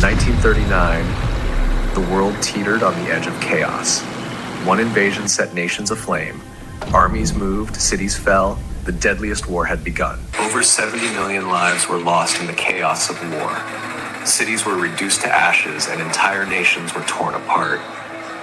1939, the world teetered on the edge of chaos. One invasion set nations aflame. Armies moved, cities fell. The deadliest war had begun. Over 70 million lives were lost in the chaos of war. Cities were reduced to ashes and entire nations were torn apart.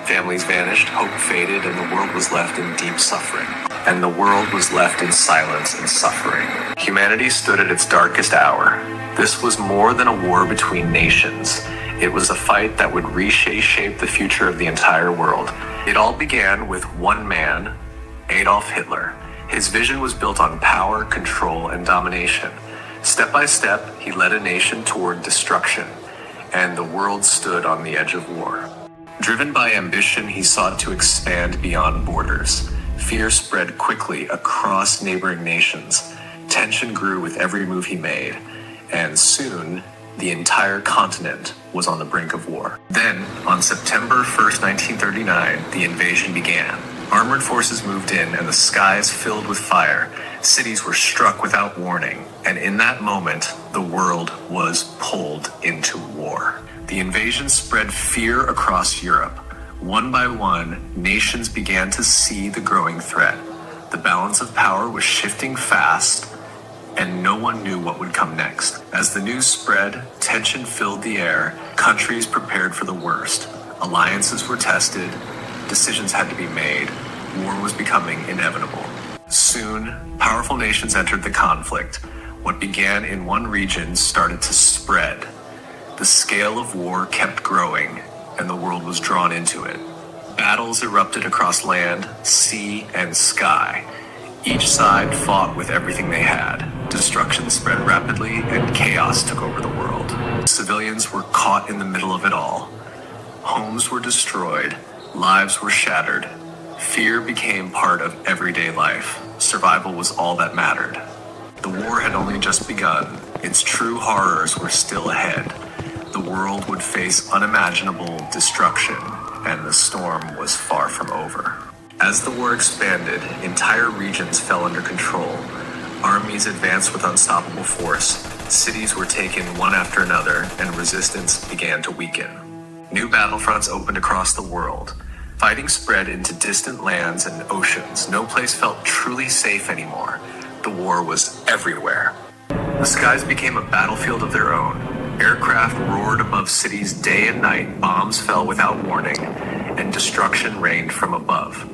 Families vanished, hope faded, and the world was left in deep suffering. And the world was left in silence and suffering. Humanity stood at its darkest hour. This was more than a war between nations. It was a fight that would reshape the future of the entire world. It all began with one man, Adolf Hitler. His vision was built on power, control, and domination. Step by step, he led a nation toward destruction, and the world stood on the edge of war. Driven by ambition, he sought to expand beyond borders. Fear spread quickly across neighboring nations. Tension grew with every move he made, and soon, the entire continent was on the brink of war. Then, on September 1st, 1939, the invasion began. Armored forces moved in, and the skies filled with fire. Cities were struck without warning, and in that moment, the world was pulled into war. The invasion spread fear across Europe. One by one, nations began to see the growing threat. The balance of power was shifting fast, and no one knew what would come next. As the news spread, tension filled the air. Countries prepared for the worst. Alliances were tested. Decisions had to be made. War was becoming inevitable. Soon, powerful nations entered the conflict. What began in one region started to spread. The scale of war kept growing, and the world was drawn into it. Battles erupted across land, sea, and sky. Each side fought with everything they had. Destruction spread rapidly, and chaos took over the world. Civilians were caught in the middle of it all. Homes were destroyed. Lives were shattered. Fear became part of everyday life. Survival was all that mattered. The war had only just begun. Its true horrors were still ahead. The world would face unimaginable destruction, and the storm was far from over. As the war expanded, entire regions fell under control. Armies advanced with unstoppable force. Cities were taken one after another, and resistance began to weaken. New battlefronts opened across the world. Fighting spread into distant lands and oceans. No place felt truly safe anymore. The war was everywhere. The skies became a battlefield of their own. Aircraft roared above cities day and night. Bombs fell without warning, and destruction rained from above.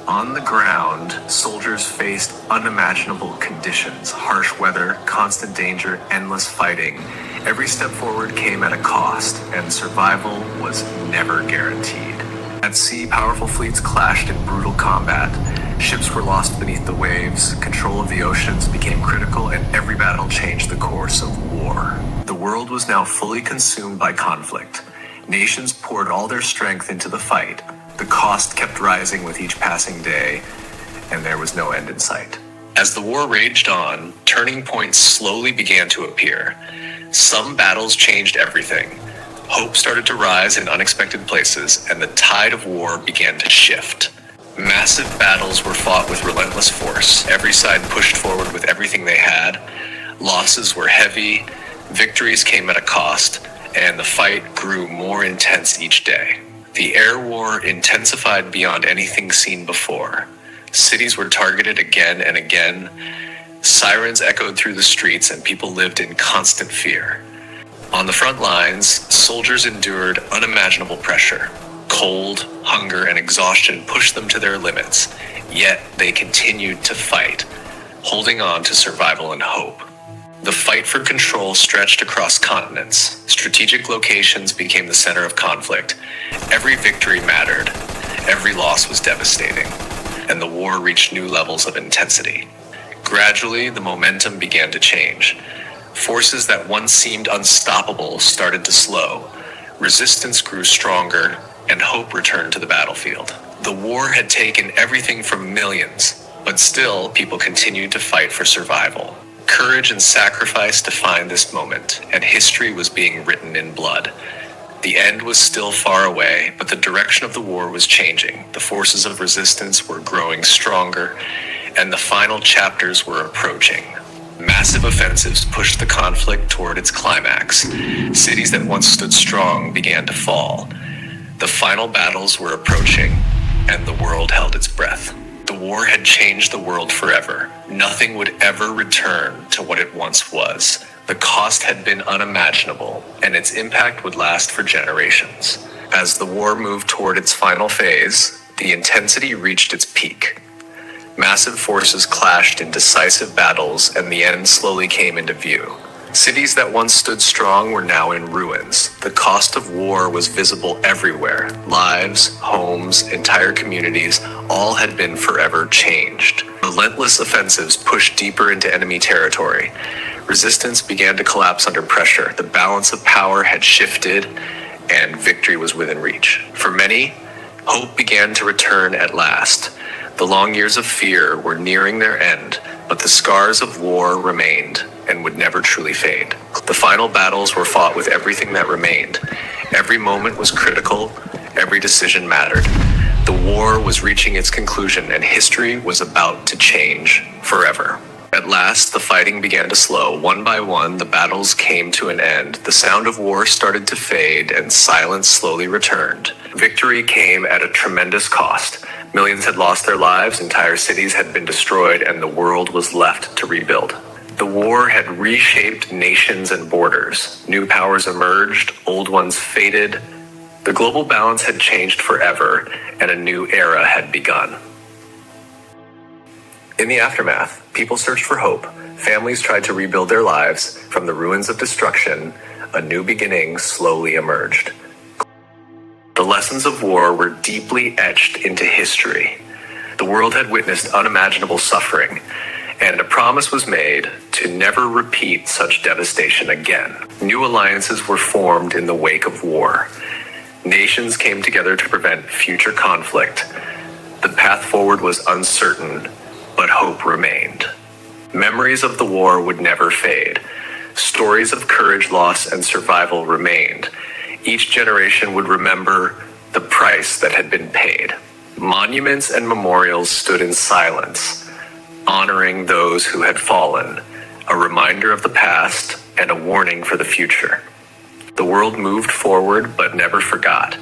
On the ground, soldiers faced unimaginable conditions, harsh weather, constant danger, endless fighting. Every step forward came at a cost, and survival was never guaranteed. At sea, powerful fleets clashed in brutal combat. Ships were lost beneath the waves, control of the oceans became critical, and every battle changed the course of war. The world was now fully consumed by conflict. Nations poured all their strength into the fight. The cost kept rising with each passing day, and there was no end in sight. As the war raged on, turning points slowly began to appear. Some battles changed everything. Hope started to rise in unexpected places, and the tide of war began to shift. Massive battles were fought with relentless force. Every side pushed forward with everything they had. Losses were heavy, victories came at a cost, and the fight grew more intense each day. The air war intensified beyond anything seen before. Cities were targeted again and again. Sirens echoed through the streets, and people lived in constant fear. On the front lines, soldiers endured unimaginable pressure. Cold, hunger, and exhaustion pushed them to their limits, yet they continued to fight, holding on to survival and hope. The fight for control stretched across continents. Strategic locations became the center of conflict. Every victory mattered. Every loss was devastating, and the war reached new levels of intensity. Gradually, the momentum began to change. Forces that once seemed unstoppable started to slow. Resistance grew stronger, and hope returned to the battlefield. The war had taken everything from millions, but still people continued to fight for survival. Courage and sacrifice defined this moment, and history was being written in blood. The end was still far away, but the direction of the war was changing. The forces of resistance were growing stronger, and the final chapters were approaching. Massive offensives pushed the conflict toward its climax. Cities that once stood strong began to fall. The final battles were approaching, and the world held its breath. The war had changed the world forever. Nothing would ever return to what it once was. The cost had been unimaginable, and its impact would last for generations. As the war moved toward its final phase, the intensity reached its peak. Massive forces clashed in decisive battles, and the end slowly came into view. Cities that once stood strong were now in ruins. The cost of war was visible everywhere. Lives, homes, entire communities, all had been forever changed. Relentless offensives pushed deeper into enemy territory. Resistance began to collapse under pressure. The balance of power had shifted, and victory was within reach. For many, hope began to return at last. The long years of fear were nearing their end, but the scars of war remained and would never truly fade. The final battles were fought with everything that remained. Every moment was critical, every decision mattered. The war was reaching its conclusion, and history was about to change forever. At last, the fighting began to slow. One by one, the battles came to an end. The sound of war started to fade, and silence slowly returned. Victory came at a tremendous cost. Millions had lost their lives, entire cities had been destroyed, and the world was left to rebuild. The war had reshaped nations and borders. New powers emerged, old ones faded. The global balance had changed forever, and a new era had begun. In the aftermath, people searched for hope. Families tried to rebuild their lives. From the ruins of destruction, a new beginning slowly emerged. The lessons of war were deeply etched into history. The world had witnessed unimaginable suffering, and a promise was made to never repeat such devastation again. New alliances were formed in the wake of war. Nations came together to prevent future conflict. The path forward was uncertain, but hope remained. Memories of the war would never fade. Stories of courage, loss, and survival remained. Each generation would remember the price that had been paid. Monuments and memorials stood in silence, honoring those who had fallen, a reminder of the past and a warning for the future. The world moved forward but never forgot.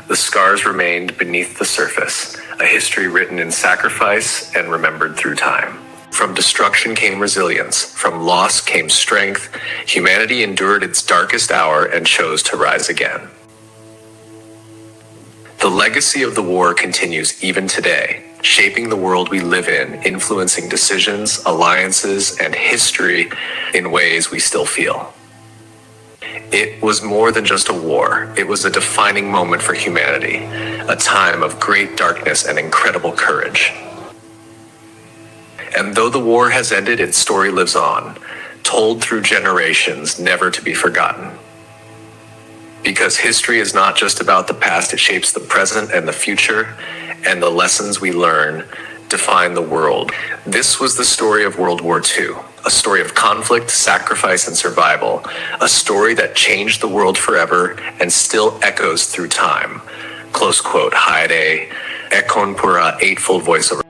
The scars remained beneath the surface, a history written in sacrifice and remembered through time. From destruction came resilience, from loss came strength. Humanity endured its darkest hour and chose to rise again. The legacy of the war continues even today, shaping the world we live in, influencing decisions, alliances, and history in ways we still feel. It was more than just a war. It was a defining moment for humanity, a time of great darkness and incredible courage. And though the war has ended, its story lives on, told through generations, never to be forgotten. Because history is not just about the past, it shapes the present and the future, and the lessons we learn define the world. This was the story of World War II, a story of conflict, sacrifice, and survival, a story that changed the world forever and still echoes through time. Close quote, Haide Ekon Pura, eightfold voiceover.